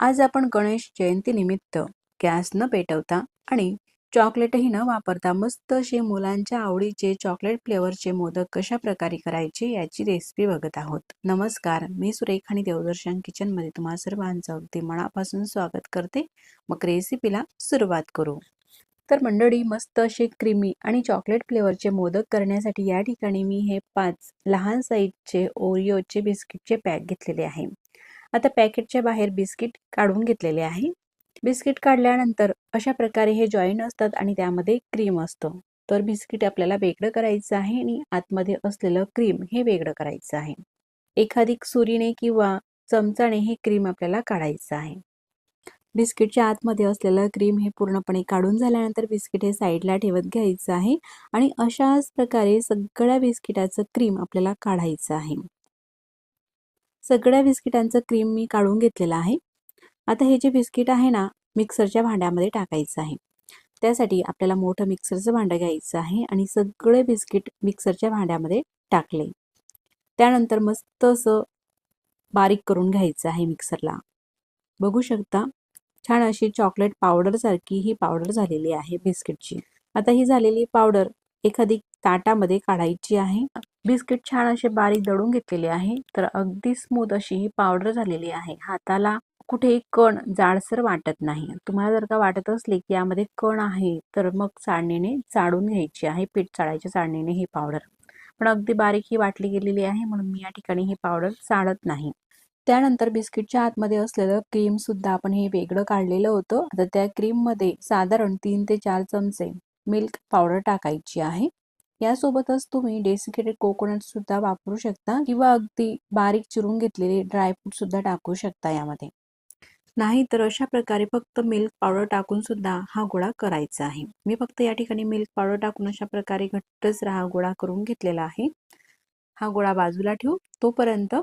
आज आपण गणेश जयंतीनिमित्त गॅस न पेटवता आणि चॉकलेटही न वापरता मस्त असे मुलांच्या आवडीचे चॉकलेट फ्लेवरचे मोदक कशा प्रकारे करायचे याची रेसिपी बघत आहोत। नमस्कार, मी सुरेख आणि देवदर्शन किचनमध्ये तुम्हा सर्वांचं अगदी मनापासून स्वागत करते। मग रेसिपीला सुरुवात करू। तर मंडळी, मस्त असे क्रीमी आणि चॉकलेट फ्लेवरचे मोदक करण्यासाठी या ठिकाणी मी हे 5 लहान साईजचे ओरिओचे बिस्किटचे पॅक घेतलेले आहे। आता पॅकेटच्या बाहेर बिस्किट काढून घेतलेले आहे। बिस्किट काढल्यानंतर अशा प्रकारे हे जॉईंट असतात आणि त्यामध्ये क्रीम असतो। तर बिस्किट आपल्याला वेगळं करायचं आहे आणि आतमध्ये असलेलं क्रीम हे वेगळं करायचं आहे। एखादी सुरीने किंवा चमचाने हे क्रीम आपल्याला काढायचं आहे। बिस्किटच्या आतमध्ये असलेलं क्रीम हे पूर्णपणे काढून झाल्यानंतर बिस्किट हे साईडला ठेवत घ्यायचं आहे आणि अशाच प्रकारे सगळ्या बिस्किटाचं क्रीम आपल्याला काढायचं आहे। सगळ्या बिस्किटांचं क्रीम मी काढून घेतलेलं आहे। आता हे जे बिस्किट आहे ना, मिक्सरच्या भांड्यामध्ये टाकायचं आहे। त्यासाठी आपल्याला मोठं मिक्सरचं भांडं घ्यायचं आहे आणि सगळे बिस्किट मिक्सरच्या भांड्यामध्ये टाकले। त्यानंतर मस्त असं बारीक करून घ्यायचं आहे मिक्सरला। बघू शकता, छान अशी चॉकलेट पावडर सारखी ही पावडर झालेली आहे बिस्किटची। आता ही झालेली पावडर एखादी ताटामध्ये काढायची आहे। बिस्किट छान असे बारीक दळून घेतलेले आहे, तर अगदी स्मूथ अशी ही पावडर झालेली आहे। हाताला कुठेही कण जाडसर वाटत नाही। तुम्हाला जर का वाटत असले की यामध्ये कण आहे, तर मग चाळणीने चाळून घ्यायची आहे, पीठ चाळायच्या चाळणीने ही पावडर। पण अगदी बारीक ही वाटली गेलेली आहे, म्हणून मी या ठिकाणी ही पावडर चाळत नाही। त्यानंतर बिस्किटच्या आतमध्ये असलेलं क्रीम सुद्धा आपण हे वेगळं काढलेलं होतं। आता त्या क्रीम मध्ये साधारण 3 ते 4 चमचे मिल्क पावडर टाकायची आहे। यासोबतच तुम्ही डेसिकेटेड कोकोनट सुद्धा वापरू शकता किंवा अगदी बारीक चिरून घेतलेले ड्रायफ्रूट सुद्धा टाकू शकता यामध्ये। नाही तर अशा प्रकारे फक्त मिल्क पावडर टाकून सुद्धा हा गोळा करायचा आहे। मी फक्त या ठिकाणी मिल्क पावडर टाकून अशा प्रकारे घट्टसर हा गोळा करून घेतलेला आहे। हा गोळा बाजूला ठेवू। तोपर्यंत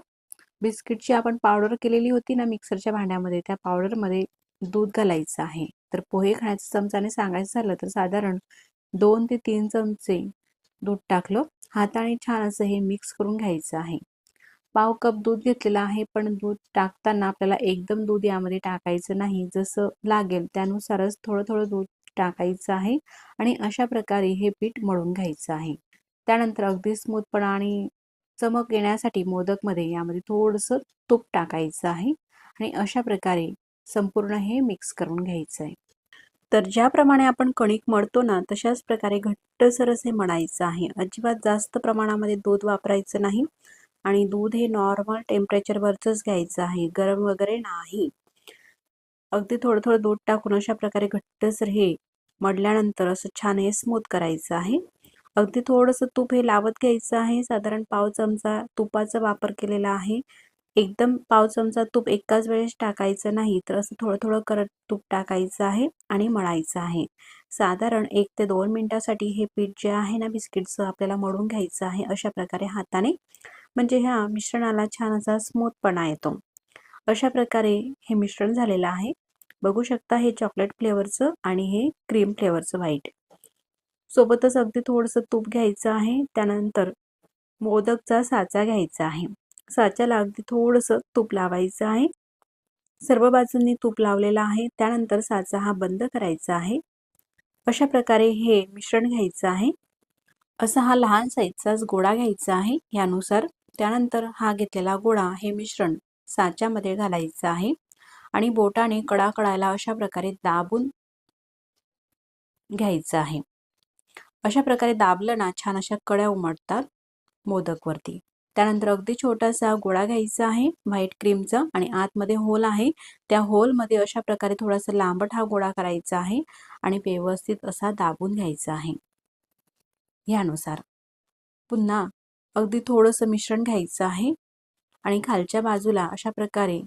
बिस्किटची आपण पावडर केलेली होती ना मिक्सरच्या भांड्यामध्ये, त्या पावडरमध्ये दूध घालायचं आहे। तर पोहे खाण्याच्या चमचाने सांगायचं झालं तर साधारण 2 ते 3 चमचे दूध टाकलं। हाताने छान असं हे मिक्स करून घ्यायचं आहे। पाव कप दूध घेतलेला आहे, पण दूध टाकताना आपल्याला एकदम दूध यामध्ये टाकायचं नाही, जसं लागेल त्यानुसारच थोडं थोडं दूध टाकायचं आहे आणि अशा प्रकारे हे पीठ मळून घ्यायचं आहे। त्यानंतर अगदी स्मूथपणा आणि चमक येण्यासाठी मोदकमध्ये यामध्ये थोडंसं तूप टाकायचं आहे आणि अशा प्रकारे संपूर्ण हे मिक्स करून घ्यायचं आहे। तर ज्याप्रमाणे आपण कणिक मळतो ना, तशाच प्रकारे घट्टसर असे मळायचं आहे। अजिबात जास्त प्रमाणामध्ये दूध वापरायचं नाही आणि दूध हे नॉर्मल टेम्परेचरवरच घ्यायचं आहे, गरम वगैरे नाही। अगदी थोडं थोडं दूध टाकून अशा प्रकारे घट्टसर हे मळल्यानंतर असं छान हे स्मूथ करायचं आहे। अगदी थोडंसं तूप हे लावत घ्यायचं आहे। साधारण पाव चमचा तुपाचा वापर केलेला आहे। एकदम पाव चमचा तूप एकाच वेळेस टाकायचं नाही, तर असं थोडं थोडं करत तूप टाकायचं आहे आणि मळायचं आहे। साधारण 1 ते 2 मिनिटासाठी हे पीठ जे आहे ना बिस्किटचं आपल्याला मळून घ्यायचं आहे अशा प्रकारे हाताने, म्हणजे ह्या मिश्रणाला छान असा स्मूथपणा येतो। अशा प्रकारे हे मिश्रण झालेलं आहे। बघू शकता, हे चॉकलेट फ्लेवरचं आणि हे क्रीम फ्लेवरचं व्हाईट। सोबतच अगदी थोडंसं तूप घ्यायचं आहे। त्यानंतर मोदकचा साचा घ्यायचा आहे। साच्याला अगदी थोडंसं तूप लावायचं आहे। सर्व बाजूंनी तूप लावलेलं आहे। त्यानंतर साचा हा बंद करायचा आहे। अशा प्रकारे हे मिश्रण घ्यायचं आहे। असा हा लहान साईजचाच गोळा घ्यायचा आहे यानुसार। त्यानंतर हा घेतलेला गोळा हे मिश्रण साच्यामध्ये घालायचं आहे आणि बोटाने कडा कडायला अशा प्रकारे दाबून घ्यायचं आहे। अशा प्रकारे दाबलं ना, छान अशा कड्या उमटतात मोदकवरती। त्यानंतर अगदी छोटासा गोळा घ्यायचा आहे व्हाईट क्रीमचा आणि आतमध्ये होल आहे। त्या होलमध्ये अशा प्रकारे थोडासा लांबट हा गोळा करायचा आहे आणि व्यवस्थित असा दाबून घ्यायचा आहे यानुसार। पुन्हा अगदी थोडंसं मिश्रण घ्यायचं आहे आणि खालच्या बाजूला अशा प्रकारे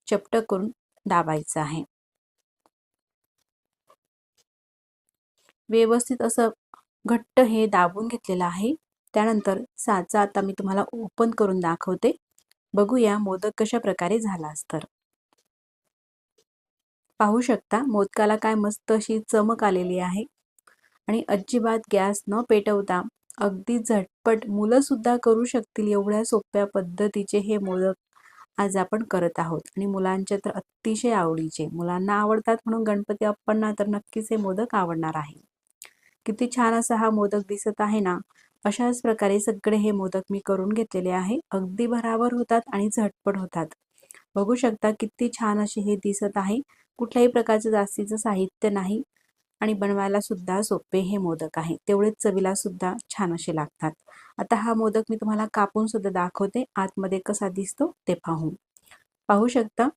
चपटं करून दाबायचं आहे। व्यवस्थित असं घट्ट हे दाबून घेतलेलं आहे। त्यानंतर साचा आता मी तुम्हाला ओपन करून दाखवते। बघूया मोदक कशा प्रकारे झाला असतं। पाहू शकता, मोदकाला काय मस्त अशी चमक आलेली आहे आणि अजिबात गॅस न पेटवता अगदी झटपट मुलं सुद्धा करू शकतील एवढ्या सोप्या पद्धतीचे हे मोदक आज आपण करत आहोत आणि मुलांच्या तर अतिशय आवडीचे. मुलांना आवडतात म्हणून गणपती बाप्पांना तर नक्कीच हे मोदक आवडणार आहे. किती छान असा हा मोदक दिसत आहे ना. अशाच प्रकारे सगळे हे मोदक मी करून घेतलेले आहे. अगदी भरावर होतात आणि झटपट होतात. बघू शकता किती छान असे हे दिसत आहे. कुठल्याही प्रकारचं जास्तीचं साहित्य नाही आणि बनवायला सुद्धा सोपे हे मोदक आहे. तेवढेच चवीला सुद्धा छान असे लागतात. आता हा मोदक मी तुम्हाला कापून सुद्धा दाखवते. आतमध्ये कसा दिसतो ते पाहू शकता.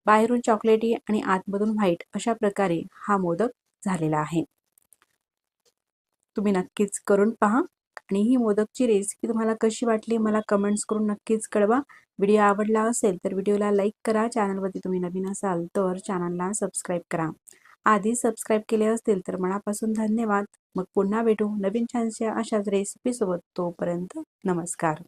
बाहेरून चॉकलेटी आणि आतमधून व्हाईट अशा प्रकारे हा मोदक झालेला आहे. तुम्ही नक्कीच करून पहा आणि ही मोदकची रेसिपी तुम्हाला कशी वाटली मला कमेंट्स करून नक्कीच कळवा. व्हिडिओ आवडला असेल तर व्हिडिओला लाईक करा. चॅनलवरती तुम्ही नवीन असाल तर चॅनलला सबस्क्राईब करा. आधी सबस्क्राईब केले असतील तर मनापासून धन्यवाद. मग पुन्हा भेटू नवीन छानशा अशाच रेसिपीसोबत. तोपर्यंत नमस्कार.